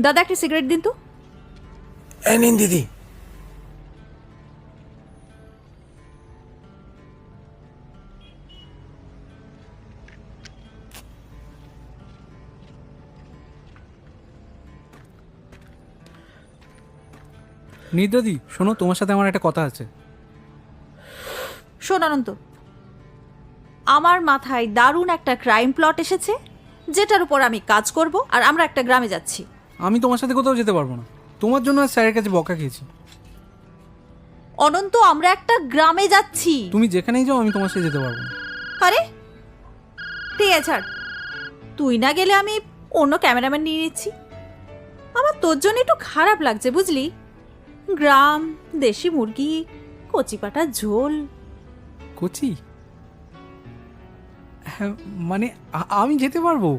দাদা একটা সিগারেট দিন তো। এই নিন দিদি। নিদাদি শোনো, তোমার সাথে আমার একটা কথা আছে। শোন অনন্ত, আমার মাথায় দারুণ একটা ক্রাইম প্লট এসেছে, যেটার উপর আমি কাজ করব, আর আমরা একটা গ্রামে যাচ্ছি। আমি তোমার সাথে কোথাও যেতে পারবো না, তোমার জন্য আর স্যারের কাছে বকা খেয়েছি। অনন্ত, আমরা একটা গ্রামে যাচ্ছি। তুমি যেখানেই যাও আমি তোমার সাথে যেতে পারবো না। আরে ঠিক আছে, ছাড়। তুই না গেলে আমি অন্য ক্যামেরাম্যান নিয়ে নিচ্ছি। আমার তোর জন্য একটু খারাপ লাগছে, বুঝলি? গ্রাম, দেশি মুরগি, কচি পাটা ঝোল। কোচি? হ্যাঁ মানে আমি যেতে পারবো।